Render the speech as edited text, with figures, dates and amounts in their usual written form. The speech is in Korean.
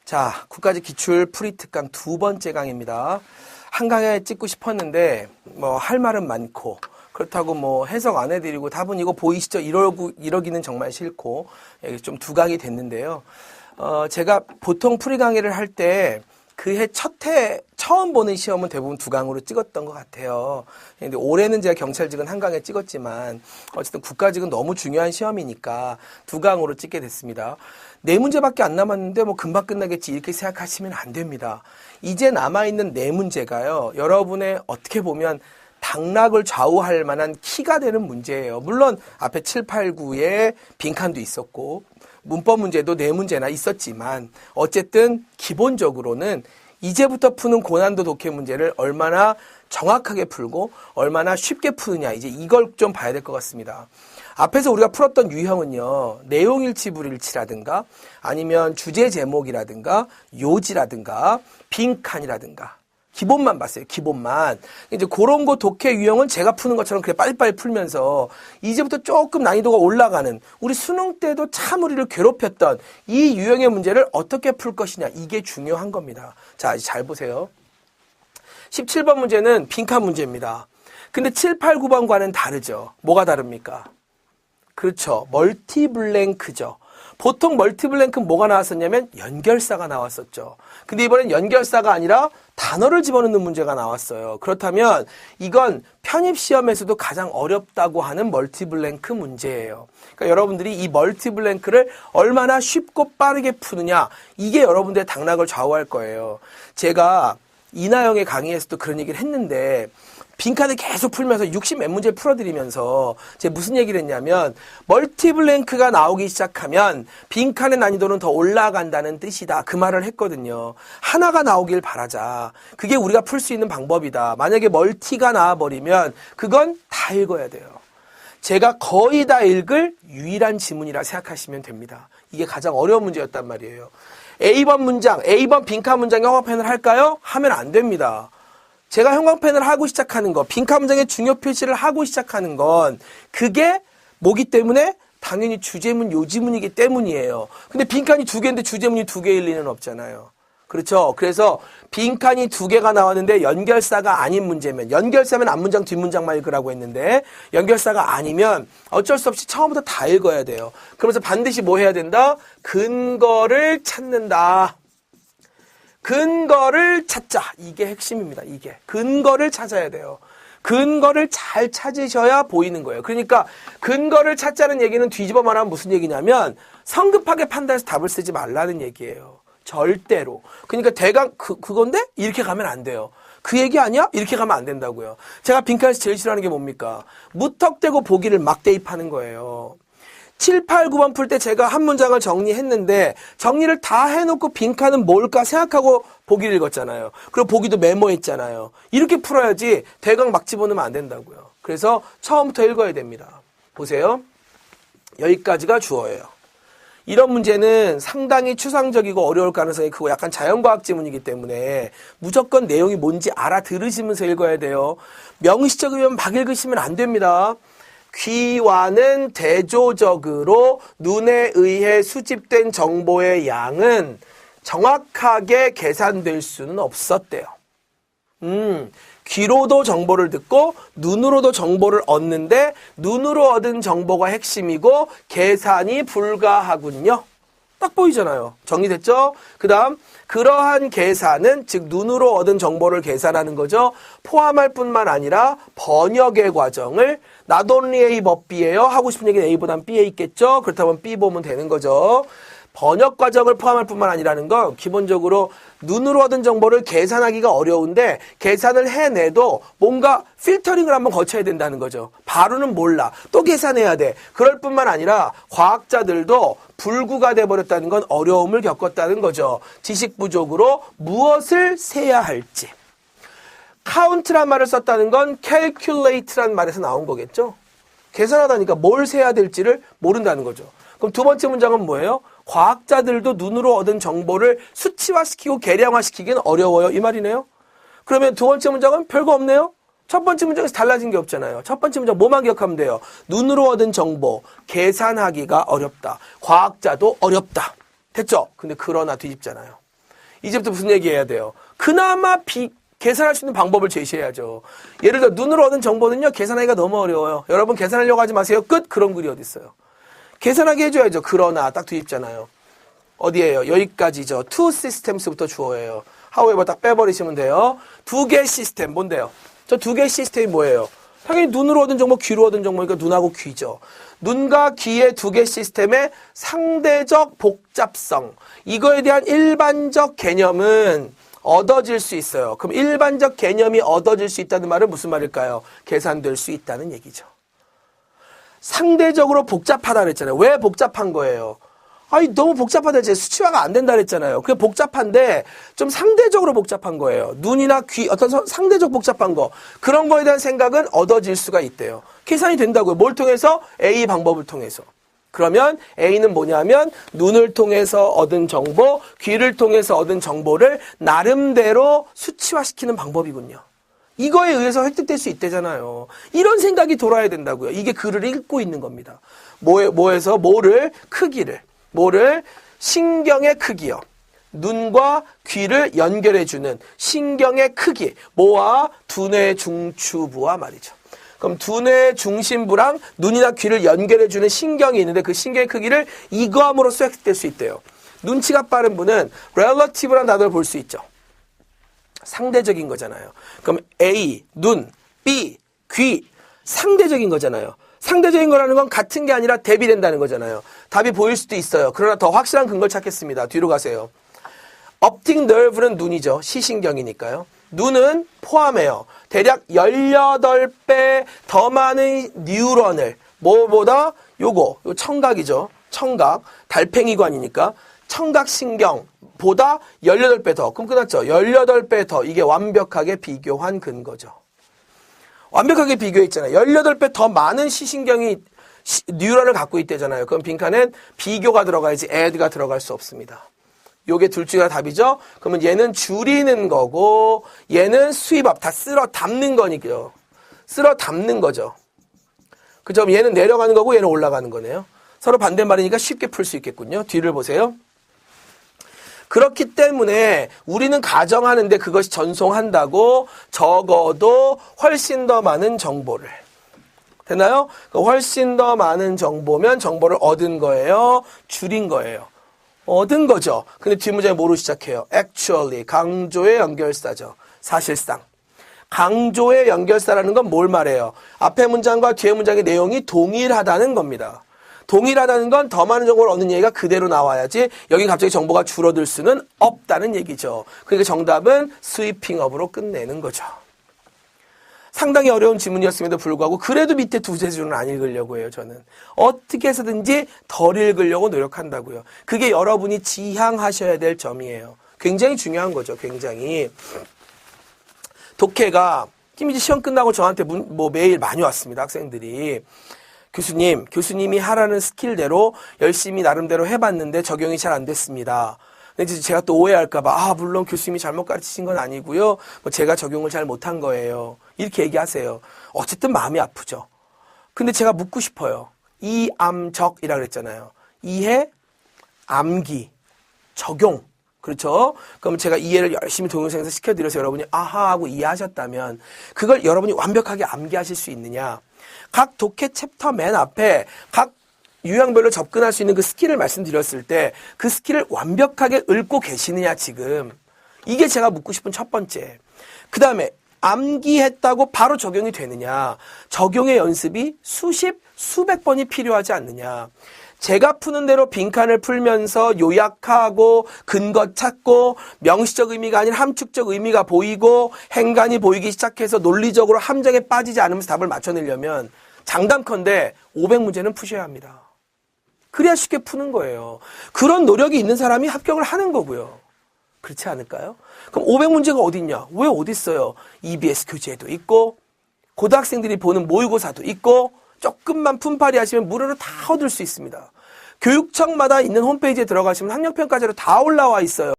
자, 국가직 기출 풀이 특강 두 번째 강입니다. 한 강에 찍고 싶었는데 뭐 할 말은 많고 그렇다고 뭐 해석 안 해드리고 답은 이거 보이시죠? 이러기는 정말 싫고 좀 두 강이 됐는데요. 제가 보통 풀이 강의를 할 때 그 해 첫 해 처음 보는 시험은 대부분 두 강으로 찍었던 것 같아요. 근데 올해는 제가 경찰직은 한 강에 찍었지만 어쨌든 국가직은 너무 중요한 시험이니까 두 강으로 찍게 됐습니다. 네 문제밖에 안 남았는데 뭐 금방 끝나겠지 이렇게 생각하시면 안 됩니다. 이제 남아있는 네 문제가요. 여러분의 어떻게 보면 당락을 좌우할 만한 키가 되는 문제예요. 물론 앞에 7, 8, 9에 빈칸도 있었고 문법 문제도 네 문제나 있었지만 어쨌든 기본적으로는 이제부터 푸는 고난도 독해 문제를 얼마나 정확하게 풀고 얼마나 쉽게 푸느냐 이제 이걸 좀 봐야 될 것 같습니다. 앞에서 우리가 풀었던 유형은요. 내용일치불일치라든가 아니면 주제 제목이라든가 요지라든가 빈칸이라든가 기본만 봤어요. 기본만. 이제 그런 거 독해 유형은 제가 푸는 것처럼 그냥 빨리빨리 풀면서 이제부터 조금 난이도가 올라가는 우리 수능 때도 참 우리를 괴롭혔던 이 유형의 문제를 어떻게 풀 것이냐 이게 중요한 겁니다. 자, 잘 보세요. 17번 문제는 빈칸 문제입니다. 근데 7, 8, 9번과는 다르죠. 뭐가 다릅니까? 그렇죠. 멀티블랭크죠. 보통 멀티블랭크는 뭐가 나왔었냐면 연결사가 나왔었죠. 근데 이번엔 연결사가 아니라 단어를 집어넣는 문제가 나왔어요. 그렇다면 이건 편입시험에서도 가장 어렵다고 하는 멀티블랭크 문제예요. 그러니까 여러분들이 이 멀티블랭크를 얼마나 쉽고 빠르게 푸느냐 이게 여러분들의 당락을 좌우할 거예요. 제가 이나영의 강의에서도 그런 얘기를 했는데 빈칸을 계속 풀면서 60몇 문제 풀어드리면서 제가 무슨 얘기를 했냐면 멀티블랭크가 나오기 시작하면 빈칸의 난이도는 더 올라간다는 뜻이다. 그 말을 했거든요. 하나가 나오길 바라자. 그게 우리가 풀 수 있는 방법이다. 만약에 멀티가 나와버리면 그건 다 읽어야 돼요. 제가 거의 다 읽을 유일한 지문이라 생각하시면 됩니다. 이게 가장 어려운 문제였단 말이에요. A번 문장, A번 빈칸 문장 형광펜을 할까요? 하면 안 됩니다. 제가 형광펜을 하고 시작하는 거, 빈칸 문장의 중요 표시를 하고 시작하는 건 그게 뭐기 때문에 당연히 주제문, 요지문이기 때문이에요. 근데 빈칸이 두 개인데 주제문이 두 개일 리는 없잖아요. 그렇죠? 그래서 빈칸이 두 개가 나왔는데 연결사가 아닌 문제면 연결사면 앞문장, 뒷문장만 읽으라고 했는데 연결사가 아니면 어쩔 수 없이 처음부터 다 읽어야 돼요. 그러면서 반드시 뭐 해야 된다? 근거를 찾는다. 근거를 찾자. 이게 핵심입니다. 이게. 근거를 찾아야 돼요. 근거를 잘 찾으셔야 보이는 거예요. 그러니까 근거를 찾자는 얘기는 뒤집어 말하면 무슨 얘기냐면 성급하게 판단해서 답을 쓰지 말라는 얘기예요. 절대로. 그러니까 대강 그건데? 이렇게 가면 안 돼요. 그 얘기 아니야? 이렇게 가면 안 된다고요. 제가 빈칸에서 제일 싫어하는 게 뭡니까? 무턱대고 보기를 막 대입하는 거예요. 7, 8, 9번 풀 때 제가 한 문장을 정리했는데 정리를 다 해놓고 빈칸은 뭘까 생각하고 보기를 읽었잖아요. 그리고 보기도 메모했잖아요. 이렇게 풀어야지 대강 막 집어넣으면 안 된다고요. 그래서 처음부터 읽어야 됩니다. 보세요. 여기까지가 주어예요. 이런 문제는 상당히 추상적이고 어려울 가능성이 크고 약간 자연과학 지문이기 때문에 무조건 내용이 뭔지 알아들으시면서 읽어야 돼요. 명시적이면 막 읽으시면 안 됩니다. 귀와는 대조적으로 눈에 의해 수집된 정보의 양은 정확하게 계산될 수는 없었대요. 귀로도 정보를 듣고 눈으로도 정보를 얻는데 눈으로 얻은 정보가 핵심이고 계산이 불가하군요. 딱 보이잖아요. 정리됐죠? 그 다음 그러한 계산은 즉 눈으로 얻은 정보를 계산하는 거죠. 포함할 뿐만 아니라 번역의 과정을 not only A but B예요. 하고 싶은 얘기는 A보단 B에 있겠죠. 그렇다면 B 보면 되는 거죠. 번역 과정을 포함할 뿐만 아니라는 건 기본적으로 눈으로 얻은 정보를 계산하기가 어려운데 계산을 해내도 뭔가 필터링을 한번 거쳐야 된다는 거죠. 바로는 몰라. 또 계산해야 돼. 그럴 뿐만 아니라 과학자들도 불구가 돼버렸다는 건 어려움을 겪었다는 거죠. 지식 부족으로 무엇을 세야 할지. count란 말을 썼다는 건 calculate란 말에서 나온 거겠죠. 계산하다니까 뭘 세야 될지를 모른다는 거죠. 그럼 두 번째 문장은 뭐예요? 과학자들도 눈으로 얻은 정보를 수치화시키고 계량화시키기는 어려워요. 이 말이네요. 그러면 두 번째 문장은 별거 없네요. 첫 번째 문장에서 달라진 게 없잖아요. 첫 번째 문장 뭐만 기억하면 돼요. 눈으로 얻은 정보, 계산하기가 어렵다. 과학자도 어렵다. 됐죠? 근데 그러나 뒤집잖아요. 이제부터 무슨 얘기해야 돼요? 그나마 계산할 수 있는 방법을 제시해야죠. 예를 들어 눈으로 얻은 정보는요. 계산하기가 너무 어려워요. 여러분 계산하려고 하지 마세요. 끝. 그런 글이 어디 있어요. 계산하게 해줘야죠. 그러나 딱 뒤집잖아요. 어디에요? 여기까지죠. to systems부터 주어예요. however 딱 빼버리시면 돼요. 두 개 시스템 뭔데요? 저 두 개 시스템이 뭐예요? 당연히 눈으로 얻은 정보, 귀로 얻은 정보니까 눈하고 귀죠. 눈과 귀의 두 개 시스템의 상대적 복잡성. 이거에 대한 일반적 개념은 얻어질 수 있어요. 그럼 일반적 개념이 얻어질 수 있다는 말은 무슨 말일까요? 계산될 수 있다는 얘기죠. 상대적으로 복잡하다 그랬잖아요. 왜 복잡한 거예요? 아니 너무 복잡하다 이제 수치화가 안 된다 그랬잖아요. 그게 복잡한데 좀 상대적으로 복잡한 거예요. 눈이나 귀 어떤 상대적 복잡한 거 그런 거에 대한 생각은 얻어질 수가 있대요. 계산이 된다고요. 뭘 통해서? A 방법을 통해서. 그러면 A는 뭐냐면 눈을 통해서 얻은 정보, 귀를 통해서 얻은 정보를 나름대로 수치화시키는 방법이군요. 이거에 의해서 획득될 수 있대잖아요. 이런 생각이 돌아야 된다고요. 이게 글을 읽고 있는 겁니다. 뭐에서? 뭐를? 크기를. 뭐를? 신경의 크기요. 눈과 귀를 연결해주는 신경의 크기. 뭐와? 두뇌 중추부와 말이죠. 그럼 두뇌 중심부랑 눈이나 귀를 연결해주는 신경이 있는데 그 신경의 크기를 이거함으로써 획득될 수 있대요. 눈치가 빠른 분은 relative라는 단어를 볼 수 있죠. 상대적인 거잖아요. 그럼 A, 눈, B, 귀, 상대적인 거잖아요. 상대적인 거라는 건 같은 게 아니라 대비된다는 거잖아요. 답이 보일 수도 있어요. 그러나 더 확실한 근거를 찾겠습니다. 뒤로 가세요. optic nerve는 눈이죠. 시신경이니까요. 눈은 포함해요. 대략 18배 더 많은 뉴런을 뭐보다 요거 청각이죠. 청각, 달팽이관이니까 청각신경보다 18배 더. 그럼 끝났죠. 18배 더. 이게 완벽하게 비교한 근거죠. 완벽하게 비교했잖아요. 18배 더 많은 시신경이 뉴런을 갖고 있대잖아요. 그럼 빈칸엔 비교가 들어가야지 add가 들어갈 수 없습니다. 요게 둘 중에 답이죠. 그러면 얘는 줄이는 거고 얘는 스윕업 다 쓸어 담는 거니까요. 쓸어 담는 거죠. 그죠? 얘는 내려가는 거고 얘는 올라가는 거네요. 서로 반대말이니까 쉽게 풀 수 있겠군요. 뒤를 보세요. 그렇기 때문에 우리는 가정하는데 그것이 전송한다고 적어도 훨씬 더 많은 정보를. 됐나요? 훨씬 더 많은 정보면 정보를 얻은 거예요? 줄인 거예요? 얻은 거죠. 근데 뒷문장에 뭐로 시작해요? actually, 강조의 연결사죠. 사실상. 강조의 연결사라는 건 뭘 말해요? 앞에 문장과 뒤에 문장의 내용이 동일하다는 겁니다. 동일하다는 건 더 많은 정보를 얻는 얘기가 그대로 나와야지 여기 갑자기 정보가 줄어들 수는 없다는 얘기죠. 그러니까 정답은 스위핑업으로 끝내는 거죠. 상당히 어려운 지문이었음에도 불구하고 그래도 밑에 두세 줄은 안 읽으려고 해요. 저는 어떻게 해서든지 덜 읽으려고 노력한다고요. 그게 여러분이 지향하셔야 될 점이에요. 굉장히 중요한 거죠. 굉장히. 독해가 이제 시험 끝나고 저한테 메일 많이 왔습니다. 학생들이. 교수님이 하라는 스킬대로 열심히 나름대로 해봤는데 적용이 잘 안 됐습니다. 근데 제가 또 오해할까봐, 물론 교수님이 잘못 가르치신 건 아니고요. 제가 적용을 잘 못한 거예요. 이렇게 얘기하세요. 어쨌든 마음이 아프죠. 근데 제가 묻고 싶어요. 이암적이라 그랬잖아요. 이해, 암기, 적용. 그렇죠? 그럼 제가 이해를 열심히 동영상에서 시켜드려서 여러분이 아하 하고 이해하셨다면 그걸 여러분이 완벽하게 암기하실 수 있느냐. 각 독해 챕터 맨 앞에 각 유형별로 접근할 수 있는 그 스킬을 말씀드렸을 때 그 스킬을 완벽하게 읽고 계시느냐 지금. 이게 제가 묻고 싶은 첫 번째. 그 다음에 암기했다고 바로 적용이 되느냐. 적용의 연습이 수백 번이 필요하지 않느냐. 제가 푸는 대로 빈칸을 풀면서 요약하고 근거 찾고 명시적 의미가 아닌 함축적 의미가 보이고 행간이 보이기 시작해서 논리적으로 함정에 빠지지 않으면서 답을 맞춰내려면 장담컨대 500문제는 푸셔야 합니다. 그래야 쉽게 푸는 거예요. 그런 노력이 있는 사람이 합격을 하는 거고요. 그렇지 않을까요? 그럼 500문제가 어디 있냐? 왜 어디 있어요? EBS 교재에도 있고 고등학생들이 보는 모의고사도 있고 조금만 품팔이 하시면 무료로 다 얻을 수 있습니다. 교육청마다 있는 홈페이지에 들어가시면 학력평가제로 다 올라와 있어요.